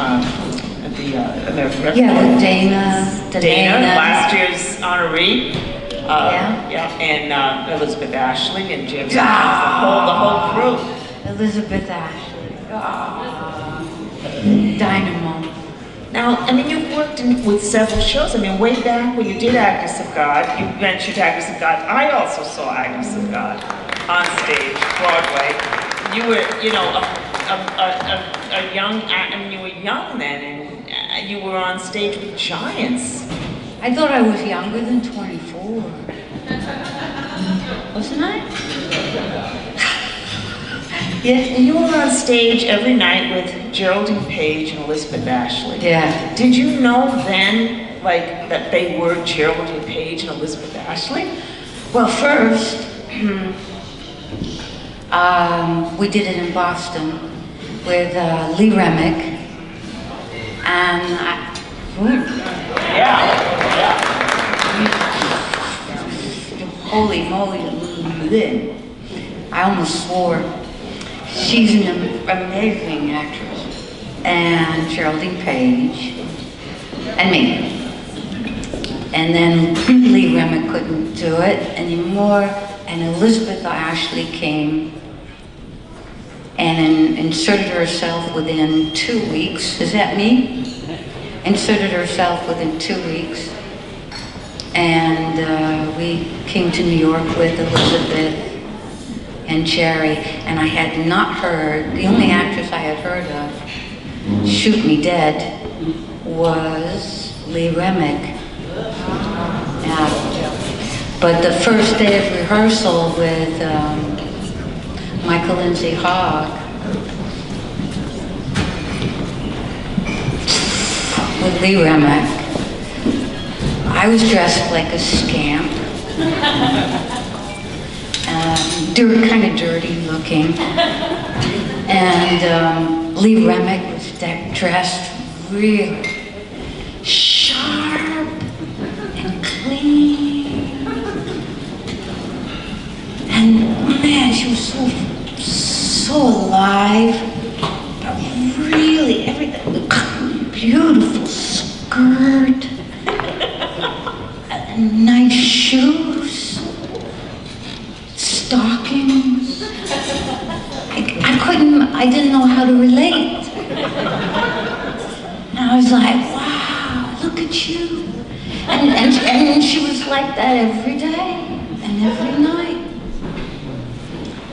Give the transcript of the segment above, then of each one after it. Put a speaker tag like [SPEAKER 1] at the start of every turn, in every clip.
[SPEAKER 1] at the American Rescue.
[SPEAKER 2] Yeah, with Dana,
[SPEAKER 1] last year's honoree.
[SPEAKER 2] Yeah,
[SPEAKER 1] and Elizabeth Ashley and Jim.
[SPEAKER 2] Ah.
[SPEAKER 1] The whole crew.
[SPEAKER 2] Elizabeth Ashley. Dynamo.
[SPEAKER 1] Now, I mean, you've worked with several shows. I mean, way back when you did Agnes of God, you mentioned Agnes of God. I also saw Agnes of God on stage, Broadway. You were, you know, a young, I mean, you were young then, and you were on stage with giants.
[SPEAKER 2] I thought I was younger than 24. Wasn't I?
[SPEAKER 1] Yeah, and you were on stage every night with Geraldine Page and Elizabeth Ashley.
[SPEAKER 2] Yeah.
[SPEAKER 1] Did you know then, like, that they were Geraldine Page and Elizabeth Ashley?
[SPEAKER 2] Well, first, we did it in Boston with Lee Remick, and holy moly, I almost swore. She's an amazing actress, and Geraldine Page, and me. And then Lee Remick couldn't do it anymore, and Elizabeth Ashley came and inserted herself within 2 weeks. Is that me? Inserted herself within 2 weeks. And we came to New York with Elizabeth and Jerry, and I had not heard, the only actress I had heard of, shoot me dead, was Lee Remick. But the first day of rehearsal with Michael Lindsay Hogg, with Lee Remick, I was dressed like a scamp. Kind of dirty looking. And Lee Remick was dressed really sharp and clean. And man, she was so alive. But really, everything, beautiful skirt, nice shoes, stockings. I didn't know how to relate. And I was like, wow, look at you. And she was like that every day and every night.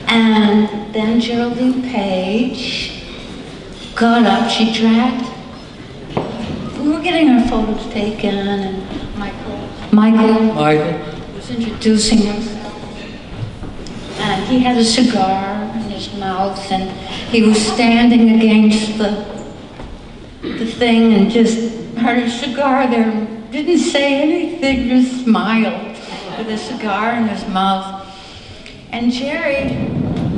[SPEAKER 2] And then Geraldine Page got up, she dragged. We were getting our photos taken, and Michael was introducing himself. And he had a cigar in his mouth, and he was standing against the thing and just had a cigar there, didn't say anything, just smiled with a cigar in his mouth. And Jerry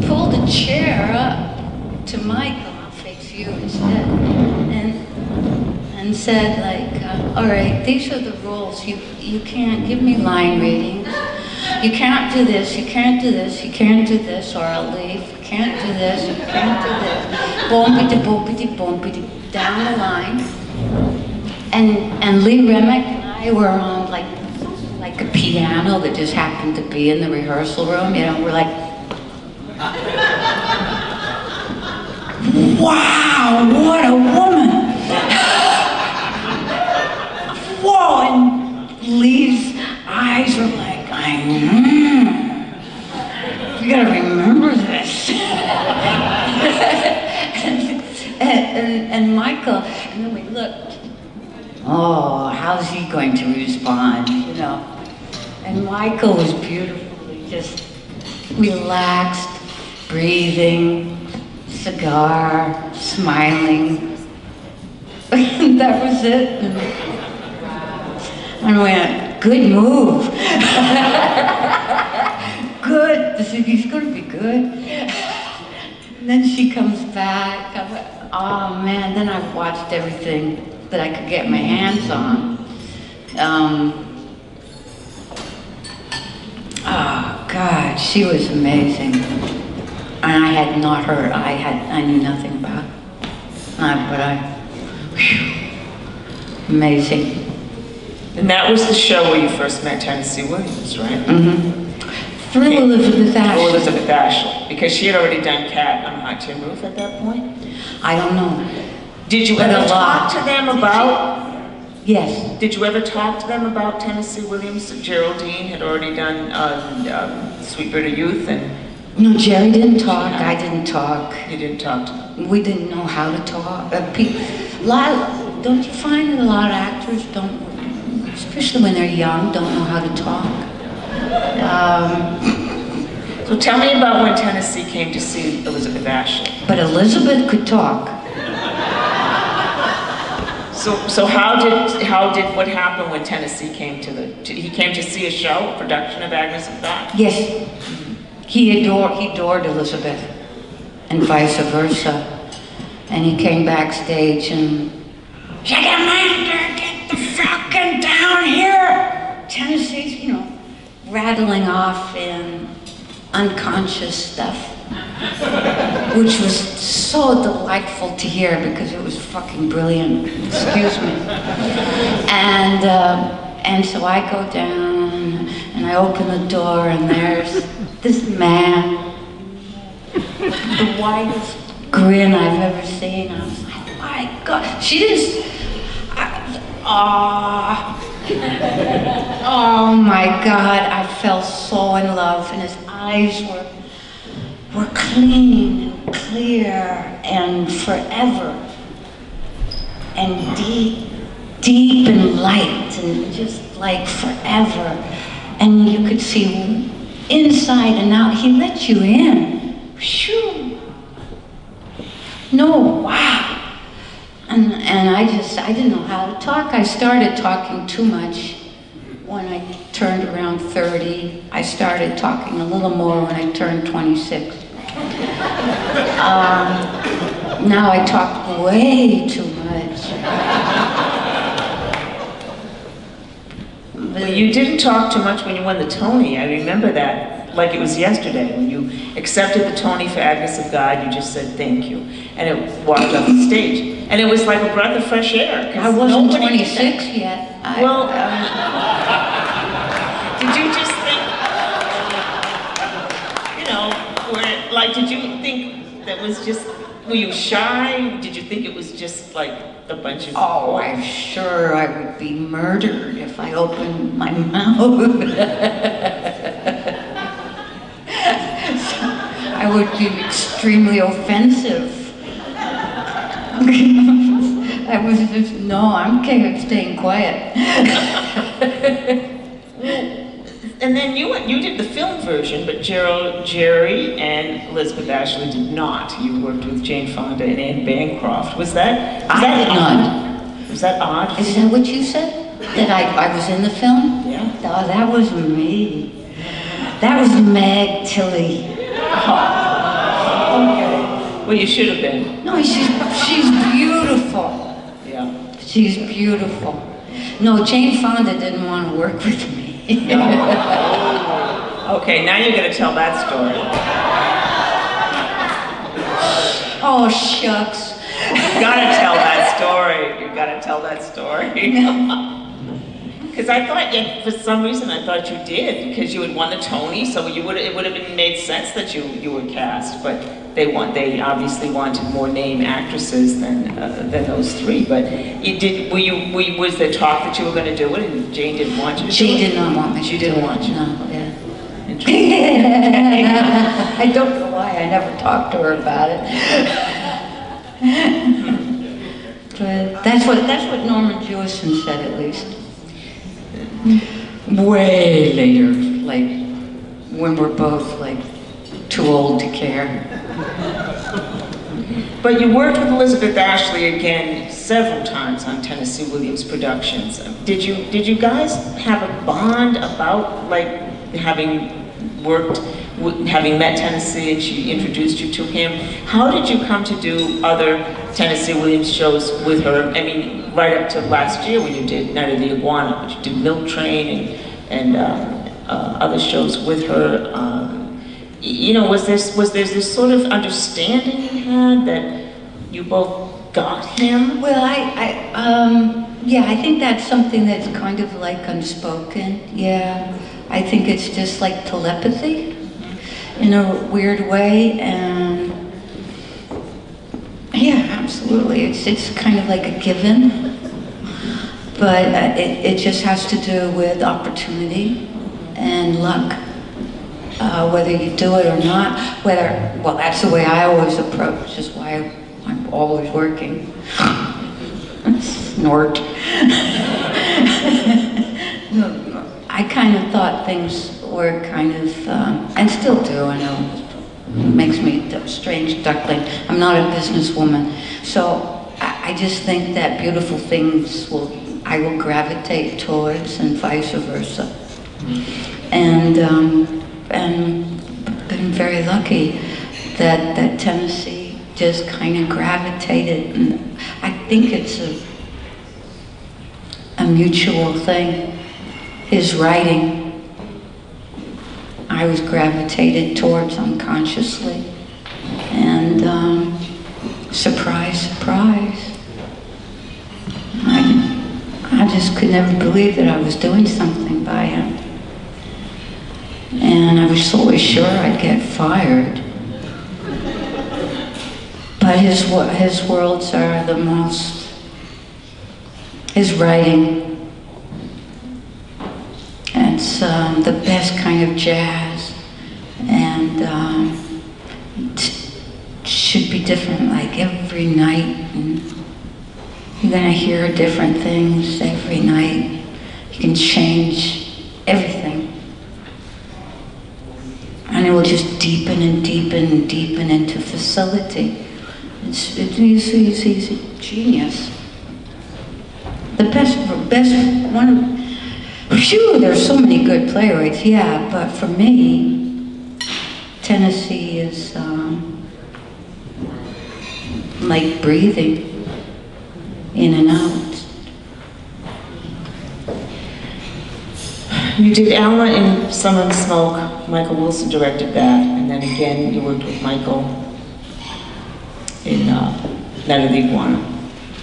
[SPEAKER 2] pulled a chair up to Michael, I'll face you instead, and said, like, all right, these are the rules. You can't give me line readings. You can't do this, you can't do this, you can't do this, or I'll leave. You can't do this, you can't do this. Boom-pity, down the line. And Lee Remick and I were on like a piano that just happened to be in the rehearsal room, you know, we're like, wow, what a woman! Whoa, and Lee's eyes were like, you gotta remember this. and Michael, and then we looked, oh, how's he going to respond, you know? And Michael was beautifully just relaxed, breathing, cigar, smiling. And that was it. And I went, good move. Good, he's gonna be good. And then she comes back. I went, oh man, then I watched everything that I could get my hands on. Oh God, she was amazing. And I had not heard, I knew nothing about it. But Amazing.
[SPEAKER 1] And that was the show where you first met Tennessee Williams, right?
[SPEAKER 2] Through Elizabeth Ashley.
[SPEAKER 1] Oh, Elizabeth Ashley, because she had already done Cat on a Hot Tin Roof at that point?
[SPEAKER 2] I don't know.
[SPEAKER 1] Did you ever talk to them about...
[SPEAKER 2] Yes.
[SPEAKER 1] Did you ever talk to them about Tennessee Williams? Geraldine had already done Sweet Bitter Youth, and...
[SPEAKER 2] No, Jerry didn't talk, I didn't talk.
[SPEAKER 1] You didn't talk to them?
[SPEAKER 2] We didn't know how to talk. Don't you find that a lot of actors don't, especially when they're young, don't know how to talk?
[SPEAKER 1] So tell me about when Tennessee came to see Elizabeth Ashley.
[SPEAKER 2] But Elizabeth could talk.
[SPEAKER 1] So how did what happened when Tennessee came he came to see a show, a production of Agnes of God?
[SPEAKER 2] Yes. He adored Elizabeth, and vice versa. And he came backstage and, "Shake Amanda, get the fucking down here!" Tennessee's, you know, rattling off in unconscious stuff, which was so delightful to hear because it was fucking brilliant. Excuse me. And so I go down and I open the door and there's this man, the widest grin I've ever seen. I was like, my God. She didn't, oh my God, I fell so in love, and his eyes were clean and clear and forever and deep and light and just like forever. And you could see inside and out. He let you in. Shoo. No, wow. And I didn't know how to talk. I started talking too much when I turned around 30. I started talking a little more when I turned 26. Now I talk way too much.
[SPEAKER 1] Well, you didn't talk too much when you won the Tony. I remember that like it was yesterday. When you accepted the Tony for Agnes of God, you just said thank you. And it walked off the stage. And it was like a breath of fresh air.
[SPEAKER 2] I wasn't 26 yet.
[SPEAKER 1] Did you just think, you know, did you think that was just, were you shy? Did you think it was just like a bunch of...
[SPEAKER 2] Oh, I'm sure I would be murdered if I opened my mouth. I would be extremely offensive. I was just, no, I'm staying quiet.
[SPEAKER 1] And then you did the film version, but Jerry and Elizabeth Ashley did not. You worked with Jane Fonda and Anne Bancroft. Was that
[SPEAKER 2] I did not.
[SPEAKER 1] Was that odd?
[SPEAKER 2] Is that what you said? That I was in the film?
[SPEAKER 1] Yeah.
[SPEAKER 2] Oh, that was me. That was Meg Tilly.
[SPEAKER 1] Okay. Well, you should have been.
[SPEAKER 2] No, she's beautiful.
[SPEAKER 1] Yeah.
[SPEAKER 2] She's beautiful. No, Jane Fonda didn't want to work with me.
[SPEAKER 1] Okay, now you're going to tell that story.
[SPEAKER 2] Oh, shucks.
[SPEAKER 1] You gotta tell that story. You gotta tell that story. Because I thought, for some reason, I thought you did, because you had won the Tony, so it would have made sense that you were cast. But they obviously wanted more name actresses than those three. But was there talk that you were going to do it, and Jane didn't want you to?
[SPEAKER 2] Jane did not want me.
[SPEAKER 1] She didn't want you.
[SPEAKER 2] No. Yeah. I don't know why. I never talked to her about it. But that's what Norman Jewison said, at least. Way later, like when we're both like too old to care.
[SPEAKER 1] But you worked with Elizabeth Ashley again several times on Tennessee Williams productions. Did you guys have a bond about like having met Tennessee and she introduced you to him? How did you come to do other Tennessee Williams shows with her? I mean, right up to last year when you did Night of the Iguana, but you did Milk Train and other shows with her. You know, was there this sort of understanding you had that you both got him?
[SPEAKER 2] Well, yeah, I think that's something that's kind of like unspoken. Yeah, I think it's just like telepathy in a weird way, and yeah, absolutely. It's kind of like a given, but it just has to do with opportunity and luck. Whether you do it or not, well, that's the way I always approach, is why I'm always working. Snort. I kind of thought things were kind of, and still do, I know, it makes me a strange duckling. I'm not a businesswoman, so I just think that beautiful things I will gravitate towards, and vice versa. And been very lucky that Tennessee just kind of gravitated, and I think it's a mutual thing. His writing, I was gravitated towards unconsciously, and surprise, surprise, I just could never believe that I was doing something by him. And I was always sure I'd get fired. But his worlds are the most, his writing, it's the best kind of jazz, and it should be different like every night, and you're gonna hear different things every night. You can change everything. And it will just deepen and deepen and deepen into facility. He's a genius. The best one. Phew, there's so many good playwrights, yeah, but for me, Tennessee is like breathing in and out.
[SPEAKER 1] You did Alma in Sun and Smoke. Michael Wilson directed that, and then again you worked with Michael in Night of the Iguana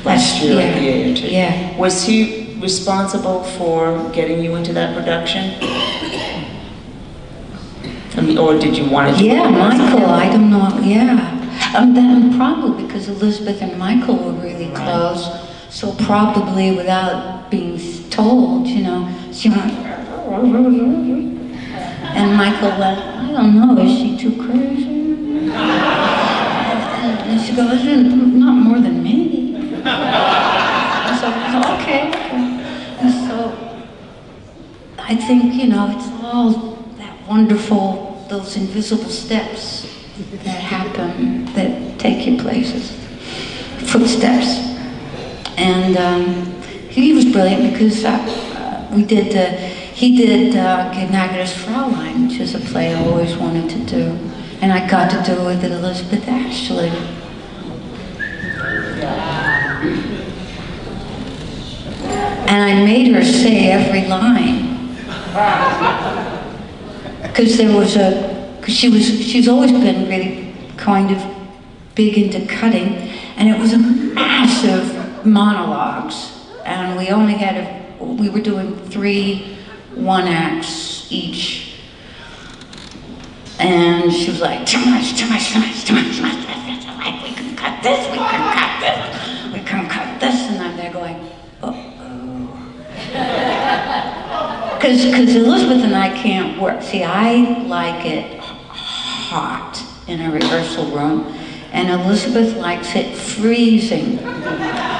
[SPEAKER 1] last year at the AOT.
[SPEAKER 2] Yeah.
[SPEAKER 1] Was he responsible for getting you into that production? I mean, or did you want to do it?
[SPEAKER 2] Yeah, Michael, I don't know, yeah. Then probably because Elizabeth and Michael were really close, so probably without being told, you know, she went, and Michael went, I don't know, is she too crazy? And she goes, not more than me. And so, okay. And so, I think, you know, it's all that wonderful, those invisible steps that happen, that take you places. Footsteps. And he was brilliant because he did Gnädiges Fraulein, which is a play I always wanted to do. And I got to do it with Elizabeth Ashley. And I made her say every line. Because she's always been really kind of big into cutting, and it was a massive monologues. And we only we were doing 3 one-acts each. And she was like, too much. We can cut this, we can cut this. And I'm there going, uh-oh. Because Elizabeth and I can't work. See, I like it hot in a rehearsal room, and Elizabeth likes it freezing.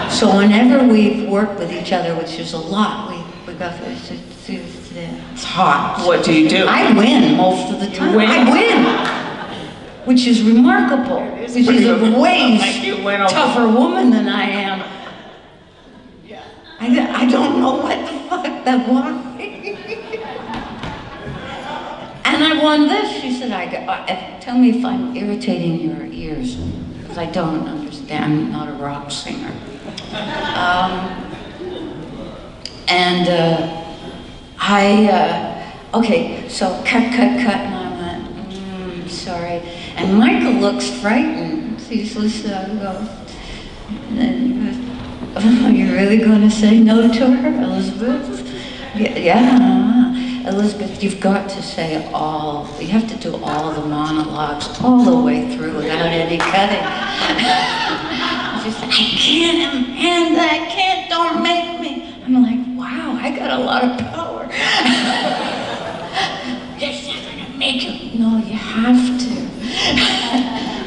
[SPEAKER 2] So whenever we've worked with each other, which is a lot, we go through it's hot.
[SPEAKER 1] What do you do?
[SPEAKER 2] I win most of the time. I win, which is remarkable. Which is a way tougher woman than I am. I don't know what the fuck that was. And I won this. She said, tell me if I'm irritating your ears, because I don't understand. I'm not a rock singer. Okay, so cut, and I went, sorry. And Michael looks frightened. He's listening, and goes, then he goes, "Oh, you're really going to say no to her, Elizabeth?" Yeah, Elizabeth, you've got to say you have to do all the monologues all the way through without any cutting. She's like, "I can't, Amanda, I can't, don't make me." I'm like, wow, I got a lot of power. That's not gonna make you. No, you have to.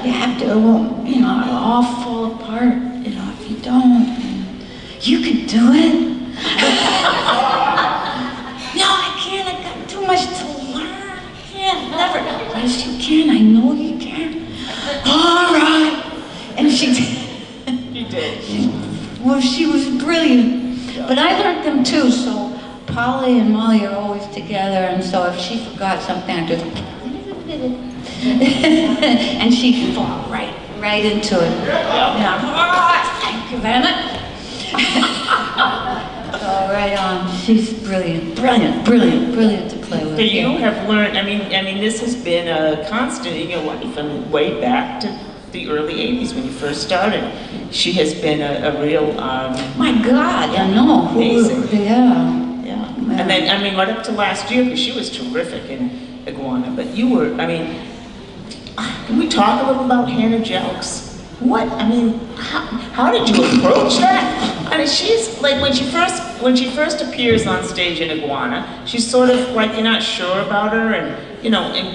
[SPEAKER 2] You have to, it won't, it'll all fall apart, if you don't. You can do it. No, I can't, I got too much to learn. I can't, never. Yes, you can, I know you can. All right. And she did.
[SPEAKER 1] You did.
[SPEAKER 2] She was brilliant. But I learned them too, so Polly and Molly are always together, and so if she forgot something, I'd just and she'd fall right into it. Thank you, Vanna. Oh, right on. She's brilliant to play with.
[SPEAKER 1] So you have learned, I mean, this has been a constant, from way back to the early 80s when you first started. She has been a real...
[SPEAKER 2] My God, I know.
[SPEAKER 1] Amazing.
[SPEAKER 2] Yeah.
[SPEAKER 1] And then, right up to last year, because she was terrific in Iguana, but you were, can we talk a little about Hannah Jelks? How did you approach that? She's like, when she first appears on stage in Iguana, she's sort of like, you're not sure about her, and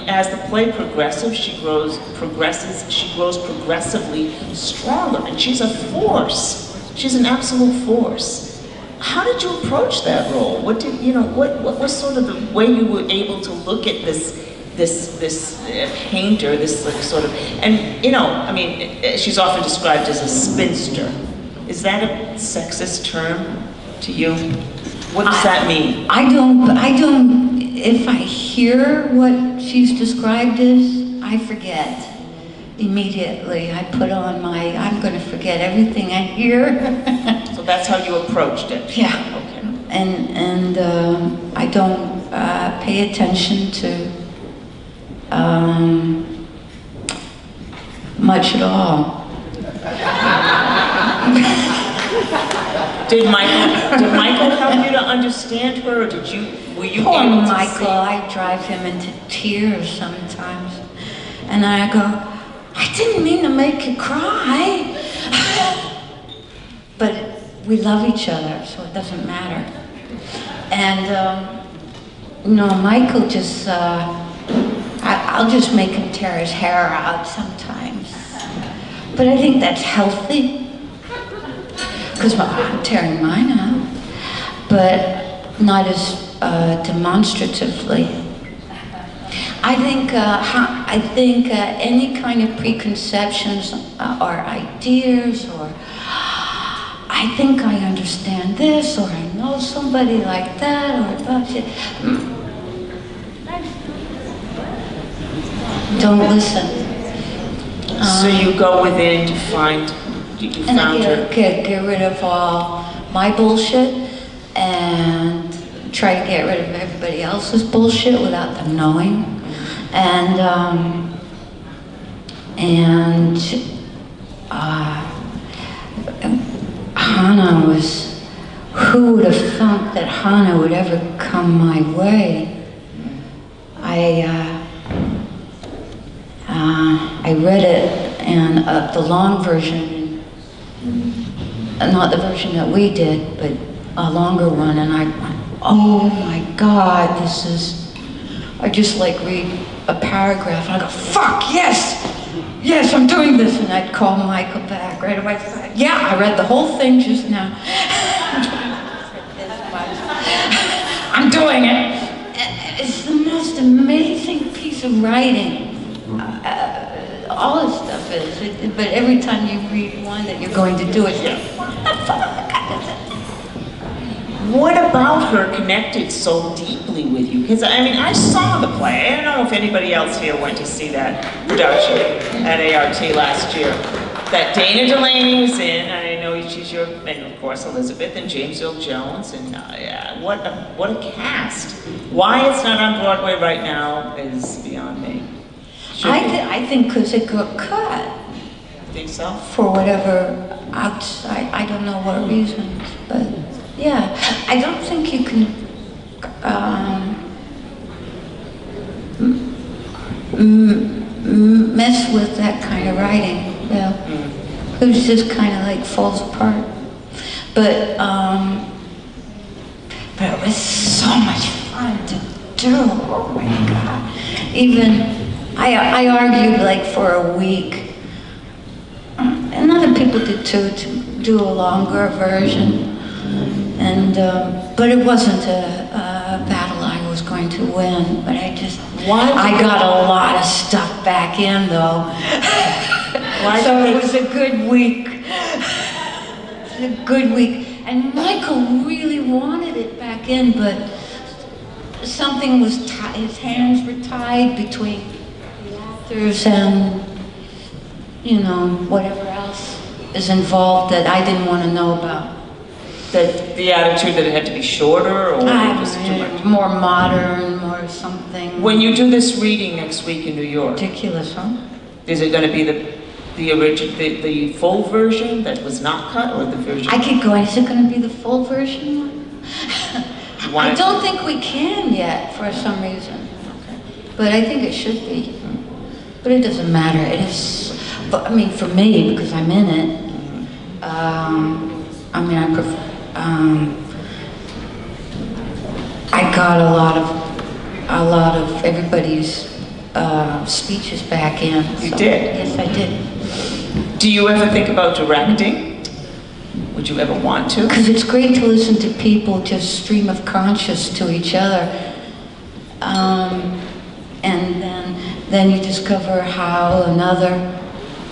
[SPEAKER 1] as the play progresses, she grows progressively stronger, and she's a force. She's an absolute force. How did you approach that role? What was sort of the way you were able to look at this painter, this sort of, and she's often described as a spinster. Is that a sexist term to you? What does that mean?
[SPEAKER 2] I don't, if I hear what she's described as, I forget immediately. I put on I'm going to forget everything I hear.
[SPEAKER 1] So that's how you approached it?
[SPEAKER 2] Yeah.
[SPEAKER 1] Okay.
[SPEAKER 2] And I don't pay attention to much at all.
[SPEAKER 1] Did Michael help you to understand her, or were you
[SPEAKER 2] Poor
[SPEAKER 1] able to
[SPEAKER 2] Michael, I drive him into tears sometimes. And I go, I didn't mean to make you cry. But we love each other, so it doesn't matter. And, Michael just, I'll just make him tear his hair out sometimes. But I think that's healthy. Because I'm tearing mine out. But not as demonstratively. I think any kind of preconceptions or ideas, or I think I understand this, or I know somebody like that, or about it. Don't listen.
[SPEAKER 1] So you go within to find, you found her.
[SPEAKER 2] Get rid of all my bullshit and try to get rid of everybody else's bullshit without them knowing. And Hannah was, who would have thought that Hannah would ever come my way? I read it, and the long version, not the version that we did, but a longer one, and I went, oh my God, I just like read a paragraph, and I go, fuck, yes, I'm doing this, and I'd call Michael back right away, yeah, I read the whole thing just now. I'm doing it. It's the most amazing piece of writing. All this stuff is, but every time you read one that you're going to do it,
[SPEAKER 1] what about her connected so deeply with you? Because I saw the play. I don't know if anybody else here went to see that production at ART last year. That Dana Delaney was in, and I know she's and of course Elizabeth and James Earl Jones, and what a cast. Why it's not on Broadway right now is beyond me.
[SPEAKER 2] I think because it got cut.
[SPEAKER 1] Think so?
[SPEAKER 2] For whatever, outside, I don't know what reasons, but yeah, I don't think you can mess with that kind of writing. Yeah, it just kind of like falls apart. But it was so much fun to do. Oh my God! Even I argued like for a week, and other people did too, to do a longer version. And but it wasn't a battle I was going to win. But I got a lot of stuff back in though. So it was a good week. It was a good week. And Michael really wanted it back in, but something was tied. His hands were tied between the actors and, you know, whatever else is involved that I didn't want to know about.
[SPEAKER 1] The attitude that it had to be shorter, or just too much?
[SPEAKER 2] More modern, more something.
[SPEAKER 1] When you do this reading next week in New York,
[SPEAKER 2] Ridiculous, huh?
[SPEAKER 1] is it going to be the original, the full version that was not cut, or the version?
[SPEAKER 2] I keep going. Is it going to be the full version? I don't think we can yet for some reason, but I think it should be. But it doesn't matter. It is. But I mean, for me, because I'm in it. I mean, I prefer. I got a lot of everybody's speeches back in.
[SPEAKER 1] You did?
[SPEAKER 2] Yes, I did.
[SPEAKER 1] Do you ever think about directing? Would you ever want to?
[SPEAKER 2] Because it's great to listen to people just stream of conscious to each other, and then you discover how another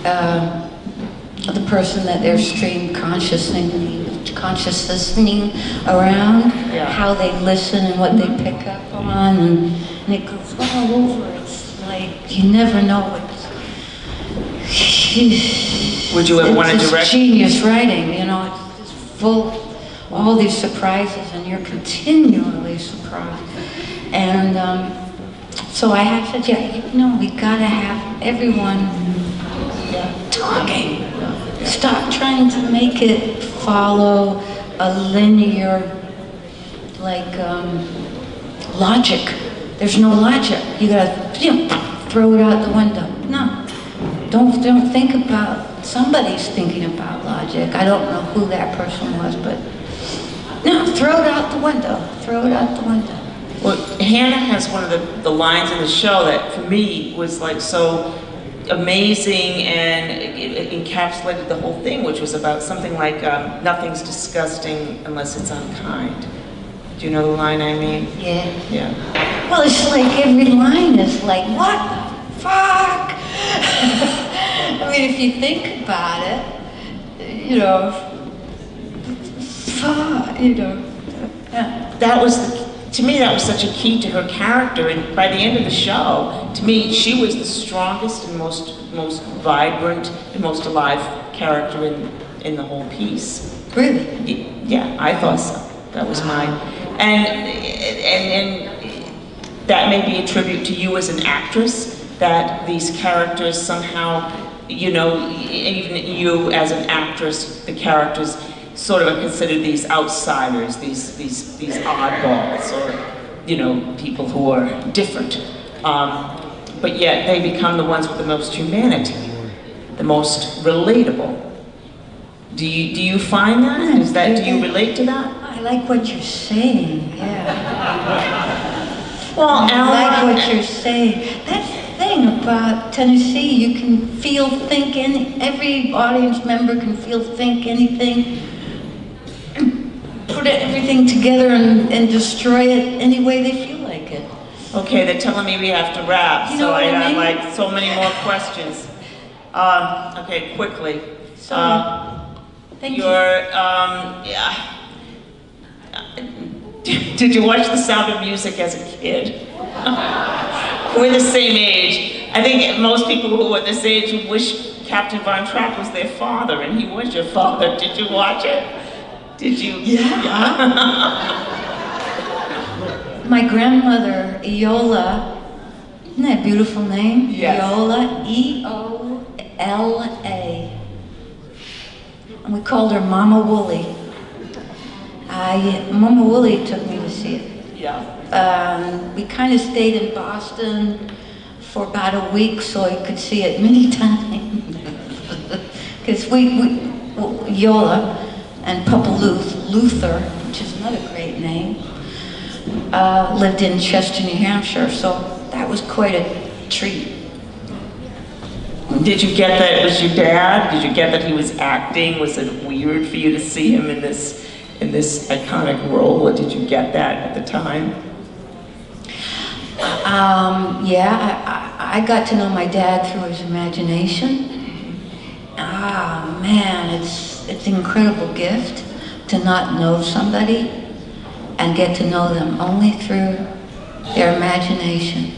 [SPEAKER 2] the person that they're stream consciousnessing around, how they listen and what they pick up on, and it goes all over. It's like you never know what.
[SPEAKER 1] Would you ever want to direct?
[SPEAKER 2] It's genius writing, you know. It's just full of all these surprises, and you're continually surprised. And so I had said, yeah, you know, we gotta have everyone talking. Stop trying to make it follow a linear, like, logic. There's no logic. You gotta, throw it out the window. No. Don't think about, somebody's thinking about logic. I don't know who that person was, but no, throw it out the window. Throw it out the window.
[SPEAKER 1] Well, Hannah has one of the lines in the show that for me was like so amazing, and it encapsulated the whole thing, which was about something like nothing's disgusting unless it's unkind. Do you know the line I mean?
[SPEAKER 2] Yeah.
[SPEAKER 1] Yeah.
[SPEAKER 2] Well, it's like every line is like, what the fuck? I mean, if you think about it, you know, fuck, you know. Yeah.
[SPEAKER 1] That was, to me, that was such a key to her character, and by the end of the show, to me, she was the strongest and most vibrant and most alive character in the whole piece.
[SPEAKER 2] Really?
[SPEAKER 1] Yeah, I thought so. That was mine. And that may be a tribute to you as an actress, that these characters somehow, you know, even you as an actress, the characters sort of are considered these outsiders, these oddballs, or, you know, people who are different. But yet they become the ones with the most humanity, the most relatable. Do you find that? Do you relate to that?
[SPEAKER 2] I like what you're saying, yeah.
[SPEAKER 1] Well,
[SPEAKER 2] I like what you're saying. That's the thing about Tennessee. You can feel, think, every audience member can feel, think anything, put everything together and destroy it any way they feel like it.
[SPEAKER 1] Okay, they're telling me we have to wrap,
[SPEAKER 2] you know
[SPEAKER 1] so I
[SPEAKER 2] mean?
[SPEAKER 1] have like so many more questions. Okay, quickly.
[SPEAKER 2] Thank you.
[SPEAKER 1] Did you watch The Sound of Music as a kid? We're the same age. I think most people who are this age would wish Captain Von Trapp was their father, and he was your father. Did you watch it? Did you?
[SPEAKER 2] Yeah. My grandmother, Eola, isn't that a beautiful name?
[SPEAKER 1] Yes.
[SPEAKER 2] Eola, E-O-L-A. and we called her Mama Wooly. Mama Wooly took me to see it.
[SPEAKER 1] Yeah.
[SPEAKER 2] We kind of stayed in Boston for about a week so I could see it many times. Because Yola and Papa Luther, which is another great name, lived in Chester, New Hampshire, so that was quite a treat.
[SPEAKER 1] Did you get that it was your dad? Did you get that he was acting? Was it weird for you to see him in this iconic role? Or did you get that at the time?
[SPEAKER 2] Yeah, I got to know my dad through his imagination. Ah, man, it's an incredible gift to not know somebody and get to know them only through their imagination.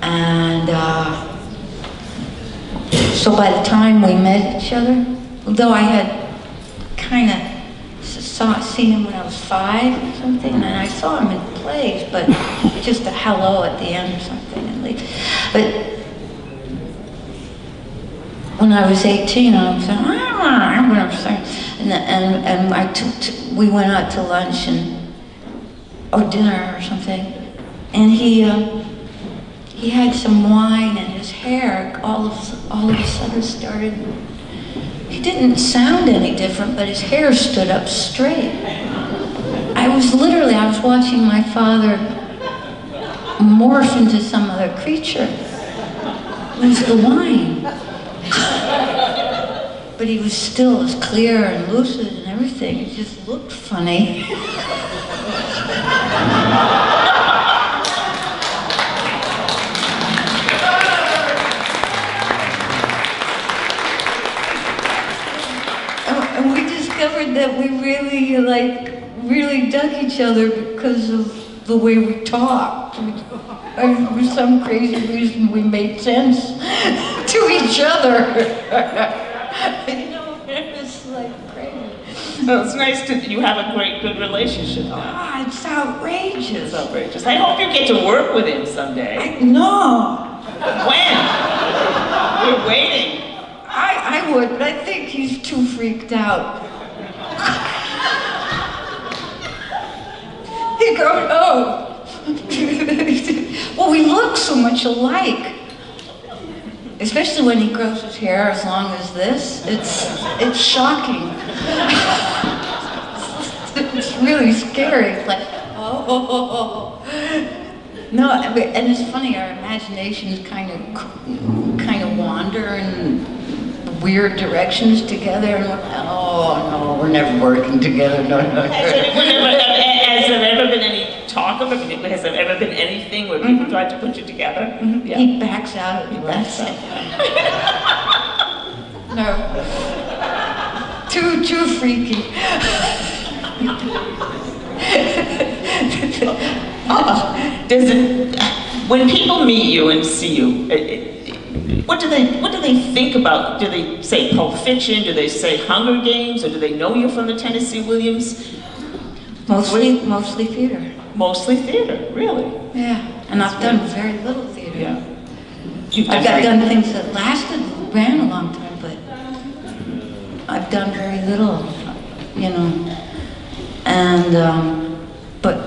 [SPEAKER 2] And so by the time we met each other, though I had kind of seen him when I was 5 or something, and I saw him in plays, but just a hello at the end or something. But when I was 18, I was saying, and we went out to lunch or dinner or something, and he had some wine, and his hair all of a sudden started. He didn't sound any different, but his hair stood up straight. I was watching my father morph into some other creature. It was the wine. But he was still as clear and lucid and everything. It just looked funny. And we discovered that we really dug each other because of the way we talked. And for some crazy reason, we made sense to each other. You know, it was like crazy.
[SPEAKER 1] So it's nice you have a good relationship now.
[SPEAKER 2] Ah, it's outrageous.
[SPEAKER 1] It's outrageous. I hope you get to work with him someday.
[SPEAKER 2] No.
[SPEAKER 1] When? We're waiting.
[SPEAKER 2] I would, but I think he's too freaked out. He goes, oh. Well, we look so much alike. Especially when he grows his hair as long as this. It's shocking. It's really scary. It's like, oh. No, and it's funny, our imaginations kind of wander in weird directions together, and oh no, we're never working together. No.
[SPEAKER 1] Has there ever been any talk of it? Has there ever been anything where people tried to put you together?
[SPEAKER 2] Mm-hmm. Yeah. He backs out of it. No. Too freaky.
[SPEAKER 1] When people meet you and see you, what do they think about? Do they say Pulp Fiction? Do they say Hunger Games? Or do they know you from the Tennessee Williams?
[SPEAKER 2] Mostly theater.
[SPEAKER 1] Mostly theater, really?
[SPEAKER 2] Yeah, and I've done very little theater.
[SPEAKER 1] Yeah.
[SPEAKER 2] I've done things that ran a long time, but I've done very little, you know. And, but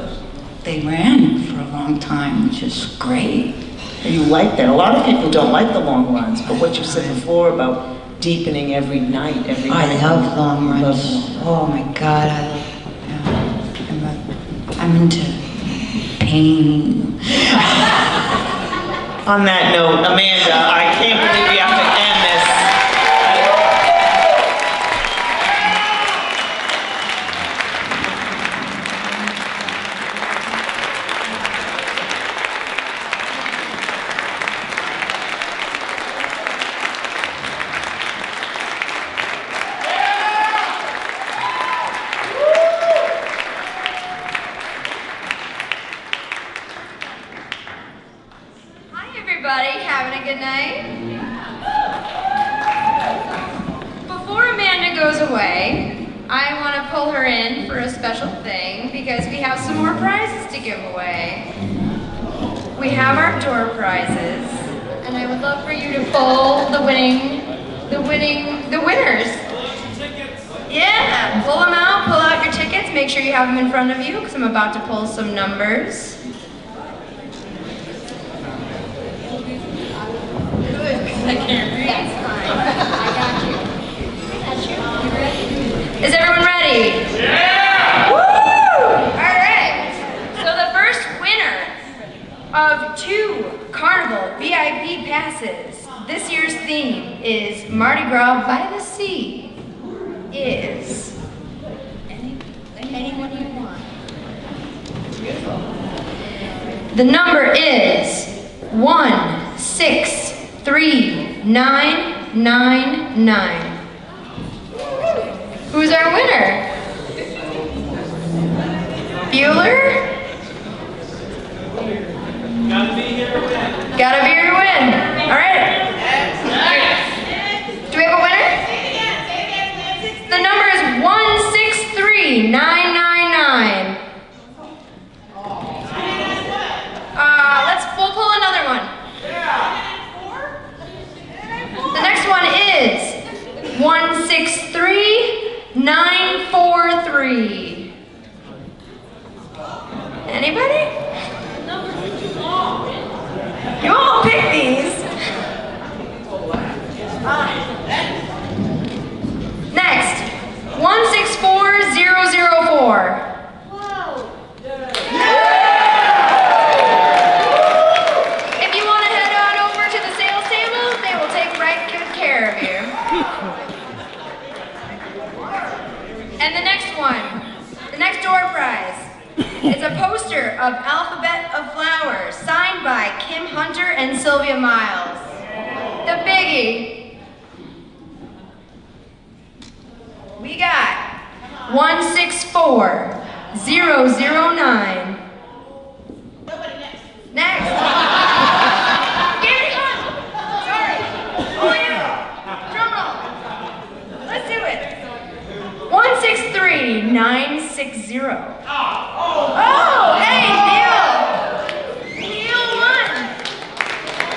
[SPEAKER 2] they ran for a long time, which is great.
[SPEAKER 1] And you like that. A lot of people don't like the long runs, but what you said before about deepening every night,
[SPEAKER 2] I love long runs. Oh my God, I'm into pain.
[SPEAKER 1] On that note, Amanda, I can't believe we have to end this.
[SPEAKER 3] Having a good night? Before Amanda goes away, I want to pull her in for a special thing because we have some more prizes to give away. We have our door prizes, and I would love for you to pull the winners. Yeah, pull them out, pull out your tickets, make sure you have them in front of you, because I'm about to pull some numbers. I can't read. That's fine. I got you. That's you. You ready? Is everyone ready? Yeah! Woo! Alright. So the first winner of 2 Carnival VIP passes, this year's theme is Mardi Gras by the Sea, is anyone you want. Beautiful. The number is 163999. Who's our winner? Bueller?
[SPEAKER 4] Gotta be here to win.
[SPEAKER 3] Gotta be here to win. All right. Do we have a winner? The number is 163999. We'll pull another one. The next one is 163943. Anybody? You all pick these. Next, 164004. If you want to head on over to the sales table, they will take right good care of you. And the next one, the next door prize, is a poster of Alphabet of Flowers, signed by Kim Hunter and Sylvia Miles. The biggie. We got 164009. Next. Give me one. Sorry. Oh yeah. Drum roll. Let's do it. 163960. Oh, hey, Neil. Neil won.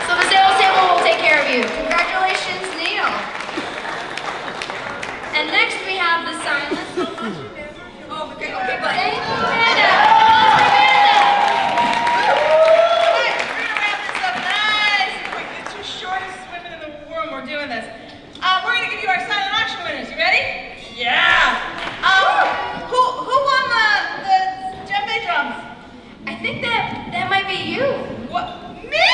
[SPEAKER 3] So the sales table will take care of you. Congratulations, Neil. And next we have the silent. Oh, okay, but Amanda.
[SPEAKER 1] Alright, we're gonna wrap this up nice and quick. The 2 shortest women in the room, we're doing this. We're gonna give you our silent auction winners. You ready? Yeah. Who won the djembe drums?
[SPEAKER 3] I think that might be you.
[SPEAKER 1] What? Me?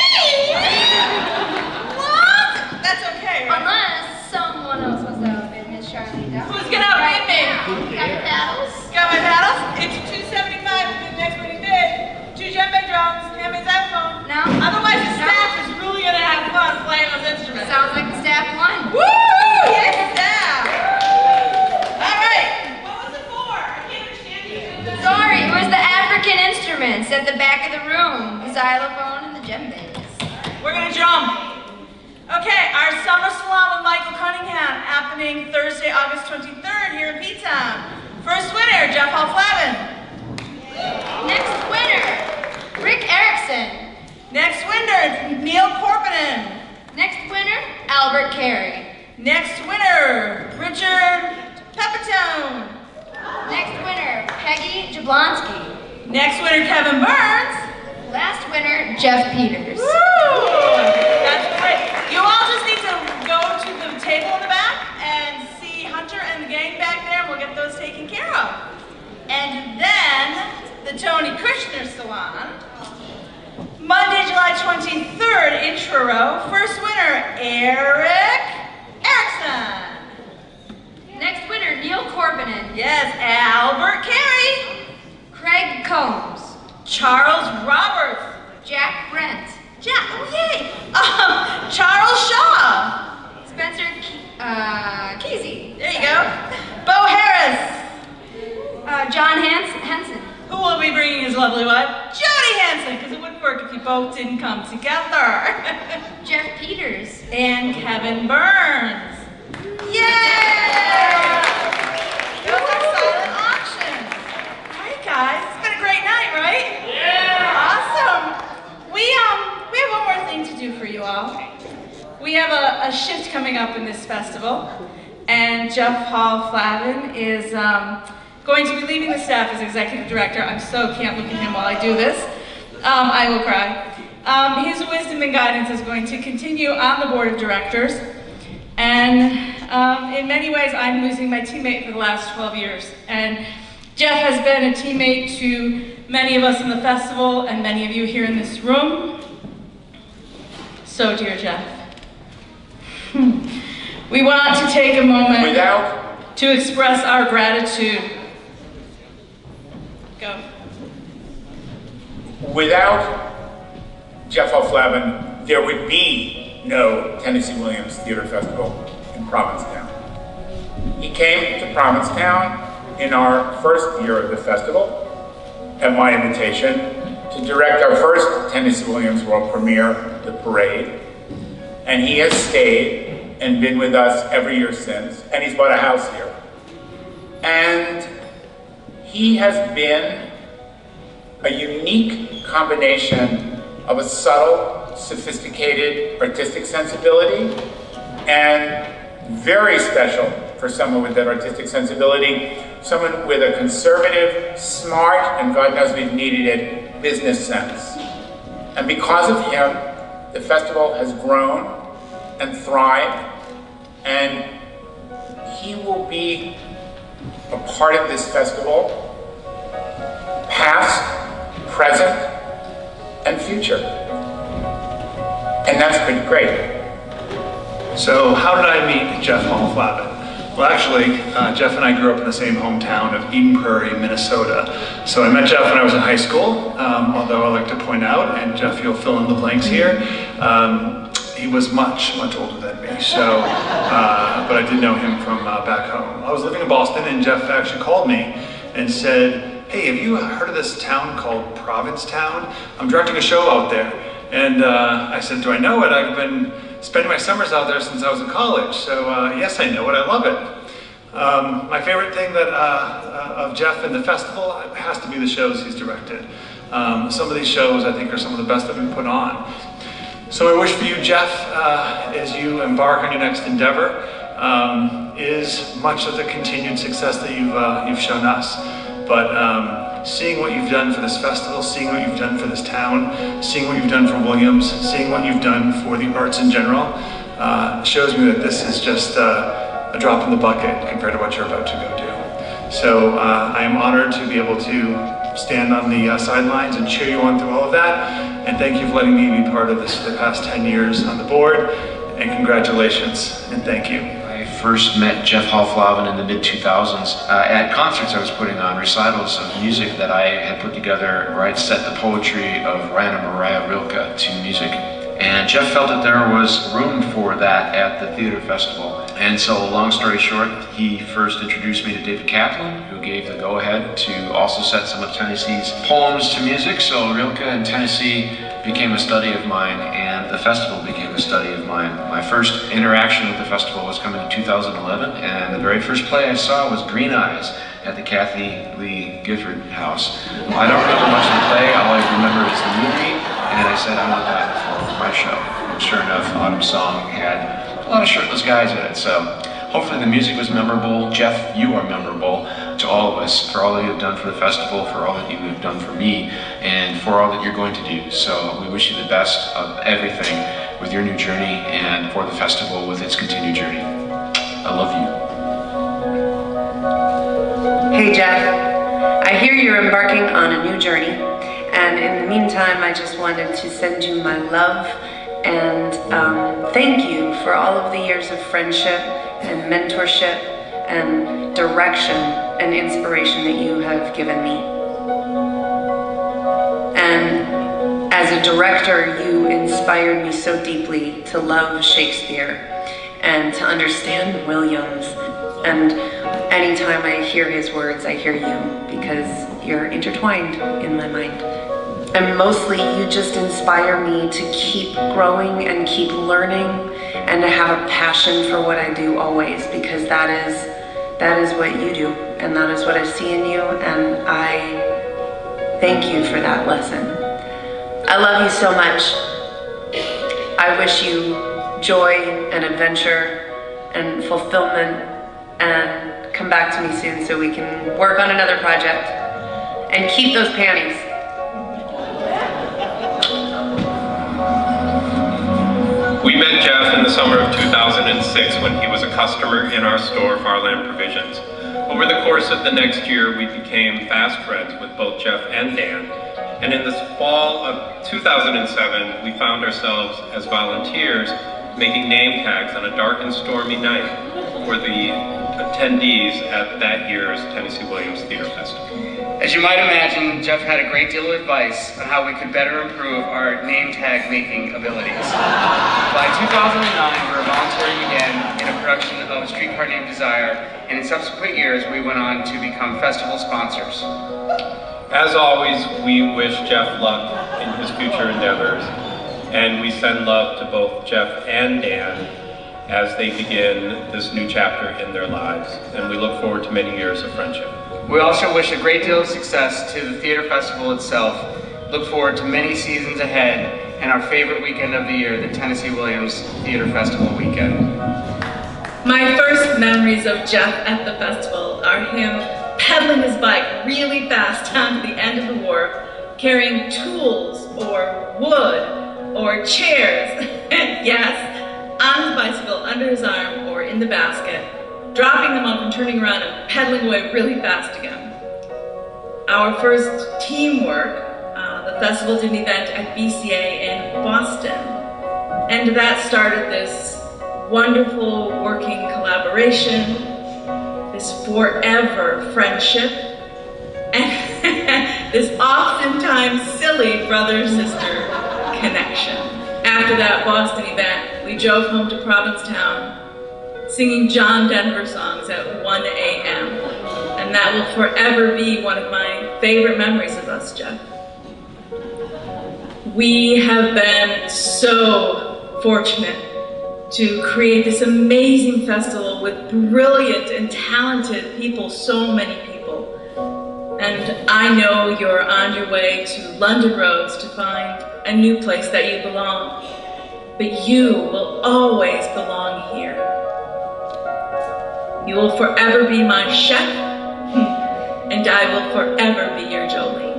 [SPEAKER 1] What? That's okay, right?
[SPEAKER 3] Unless someone else was out and Miss Charlie down.
[SPEAKER 1] Who's gonna outbid me?
[SPEAKER 3] Got your paddles?
[SPEAKER 1] Got my paddles? It's $275 for the next winning bid. 2 djembe drums, handmade xylophone.
[SPEAKER 3] No.
[SPEAKER 1] Otherwise, the staff is really gonna have fun playing those instruments.
[SPEAKER 3] Sounds like the staff won.
[SPEAKER 1] Woo! Yes, staff. All right. What was it for? I can't understand you.
[SPEAKER 3] Sorry, it was the African instruments at the back of the room. The xylophone and the djembes.
[SPEAKER 1] We're gonna drum. Okay, our summer salon with Michael Cunningham happening Thursday, August 23rd here in P-Town. First winner, Jeff Hall-Flavin.
[SPEAKER 3] Next winner, Rick Erickson.
[SPEAKER 1] Next winner, Neil Corpinen.
[SPEAKER 3] Next winner, Albert Carey.
[SPEAKER 1] Next winner, Richard Pepitone.
[SPEAKER 3] Next winner, Peggy Jablonski.
[SPEAKER 1] Next winner, Kevin Burns.
[SPEAKER 3] Last winner, Jeff Peters.
[SPEAKER 1] Woo! That's great. You all just need to go to the table in the back and see Hunter and the gang back there, and we'll get those taken care of. And then, the Tony Kushner Salon. Monday, July 23rd in Truro. First winner, Eric Erickson.
[SPEAKER 3] Next winner, Neil Corbinin.
[SPEAKER 1] Yes, Albert Carey.
[SPEAKER 3] Craig Combs.
[SPEAKER 1] Charles Roberts.
[SPEAKER 3] Jack Brent.
[SPEAKER 1] Oh yay. Charles Shaw.
[SPEAKER 3] Spencer Kesey.
[SPEAKER 1] There you go. Bo Harris.
[SPEAKER 3] John Henson.
[SPEAKER 1] Who will be bringing his lovely wife? Jody Hansen, because it wouldn't work if you both didn't come together.
[SPEAKER 3] Jeff Peters.
[SPEAKER 1] And Kevin Burns. Yay! Those are silent auctions. All right, guys, it's been a great night, right? Yeah! Awesome. We have one more thing to do for you all. We have a shift coming up in this festival, and
[SPEAKER 5] and Jeff Hall Flavin is going to be leaving the staff as executive director. I'm so can't look at him while I do this. I will cry. His wisdom and guidance is going to continue on the board of directors. And in many ways, I'm losing my teammate for the last 12 years. And Jeff has been a teammate to many of us in the festival and many of you here in this room. So, dear Jeff, we want to take a moment to express our gratitude. Go.
[SPEAKER 6] Without Jeff Hall Flavin, there would be no Tennessee Williams Theater Festival in Provincetown. He came to Provincetown in our first year of the festival at my invitation to direct our first Tennessee Williams world premiere, The Parade. And he has stayed and been with us every year since, and he's bought a house here. And he has been a unique combination of a subtle, sophisticated artistic sensibility and very special for someone with that artistic sensibility, someone with a conservative, smart, and God knows we've needed it, business sense. And because of him, the festival has grown and thrived, and he will be a part of this festival, past, present, and future. And that's pretty great.
[SPEAKER 7] So how did I meet Jeff Hall Flavin? Well, actually, Jeff and I grew up in the same hometown of Eden Prairie, Minnesota. So I met Jeff when I was in high school, although I like to point out, and Jeff, you'll fill in the blanks here, he was much, much older than me, so, but I did know him from back home. I was living in Boston, and Jeff actually called me and said, hey, have you heard of this town called Provincetown? I'm directing a show out there. And I said, do I know it? I've been spending my summers out there since I was in college, so yes, I know it, I love it. My favorite thing that of Jeff and the festival has to be the shows he's directed. Some of these shows I think are some of the best that we've put on. So I wish for you, Jeff, as you embark on your next endeavor, is much of the continued success that you've shown us. But seeing what you've done for this festival, seeing what you've done for this town, seeing what you've done for Williams, seeing what you've done for the arts in general, shows me that this is just a drop in the bucket compared to what you're about to go do. So I am honored to be able to stand on the sidelines and cheer you on through all of that. And thank you for letting me be part of this for the past 10 years on the board. And congratulations, and thank you.
[SPEAKER 8] I first met Jeff Hall Flavin in the mid-2000s at concerts I was putting on, recitals of music that I had put together where I'd set the poetry of Rainer Maria Rilke to music. And Jeff felt that there was room for that at the theater festival. And so, long story short, he first introduced me to David Kaplan, who gave the go-ahead to also set some of Tennessee's poems to music. So Rilke and Tennessee became a study of mine, and the festival became a study of mine. My first interaction with the festival was coming in 2011, and the very first play I saw was Green Eyes at the Kathy Lee Gifford House. I don't remember much of the play, all I remember is the movie, and I said, I want that for my show. And sure enough, Autumn Song had a lot of shirtless guys in it, so hopefully the music was memorable. Jeff, you are memorable to all of us for all that you have done for the festival, for all that you have done for me, and for all that you're going to do. So we wish you the best of everything with your new journey and for the festival with its continued journey. I love you.
[SPEAKER 9] Hey Jeff, I hear you're embarking on a new journey, and in the meantime I just wanted to send you my love and thank you for all of the years of friendship and mentorship and direction and inspiration that you have given me. And as a director, you inspired me so deeply to love Shakespeare and to understand Williams. And anytime I hear his words, I hear you, because you're intertwined in my mind. And mostly, you just inspire me to keep growing and keep learning and to have a passion for what I do always, because that is what you do, and that is what I see in you, and I thank you for that lesson. I love you so much. I wish you joy and adventure and fulfillment and come back to me soon so we can work on another project. And keep those panties.
[SPEAKER 10] We met Jeff in the summer of 2006 when he was a customer in our store, Farland Provisions. Over the course of the next year, we became fast friends with both Jeff and Dan. And in the fall of 2007, we found ourselves as volunteers making name tags on a dark and stormy night for the attendees at that year's Tennessee Williams Theater Festival.
[SPEAKER 11] As you might imagine, Jeff had a great deal of advice on how we could better improve our name tag making abilities. By 2009, we were volunteering again in a production of A Streetcar Named Desire, and in subsequent years, we went on to become festival sponsors.
[SPEAKER 10] As always, we wish Jeff luck in his future endeavors, and we send love to both Jeff and Dan as they begin this new chapter in their lives, and we look forward to many years of friendship.
[SPEAKER 11] We also wish a great deal of success to the theater festival itself. Look forward to many seasons ahead and our favorite weekend of the year, the Tennessee Williams Theater Festival weekend.
[SPEAKER 5] My first memories of Jeff at the festival are him pedaling his bike really fast down to the end of the wharf, carrying tools or wood or chairs, yes, on his bicycle under his arm or in the basket, dropping them off and turning around and pedaling away really fast again. Our first teamwork, the festival did an event at BCA in Boston, and that started this wonderful working collaboration, this forever friendship, and this oftentimes silly brother-sister connection. After that Boston event, we drove home to Provincetown singing John Denver songs at 1 a.m. And that will forever be one of my favorite memories of us, Jeff. We have been so fortunate to create this amazing festival with brilliant and talented people, so many people. And I know you're on your way to London Roads to find a new place that you belong. But you will always belong here. You will forever be my chef, and I will forever be your Jolene.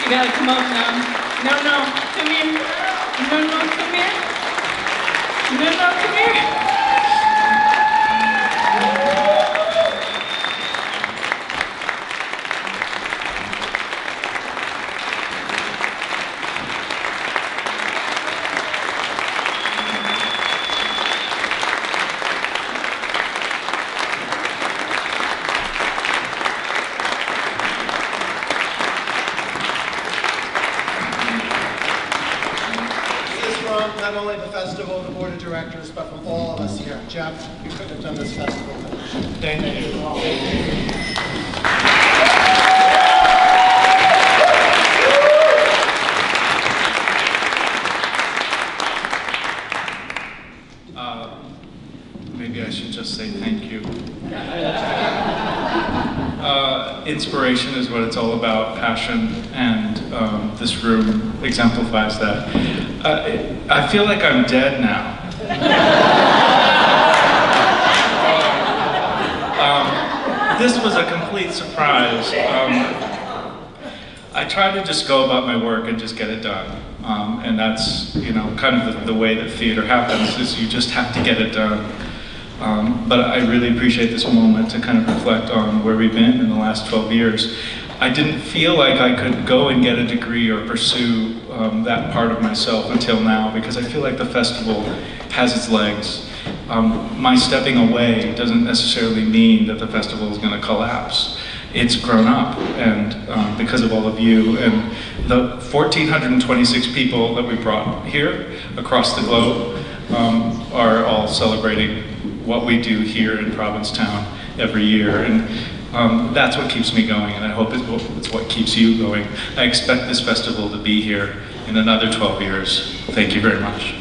[SPEAKER 5] You gotta come up now. No, no, come here. No, no, come here. No, no, come here.
[SPEAKER 12] Not only the festival, the board of directors, but from all of us here. Jeff, you couldn't have done this festival. Thank you.
[SPEAKER 7] Maybe I should just say thank you. Inspiration is what it's all about, passion, and this room exemplifies that. I feel like I'm dead now. This was a complete surprise. I try to just go about my work and just get it done. And that's, you know, kind of the way that theater happens, is you just have to get it done. But I really appreciate this moment to kind of reflect on where we've been in the last 12 years. I didn't feel like I could go and get a degree or pursue that part of myself until now, because I feel like the festival has its legs. My stepping away doesn't necessarily mean that the festival is going to collapse. It's grown up, and because of all of you and the 1,426 people that we brought here across the globe are all celebrating what we do here in Provincetown every year. And that's what keeps me going, and I hope it's what keeps you going. I expect this festival to be here in another 12 years. Thank you very much.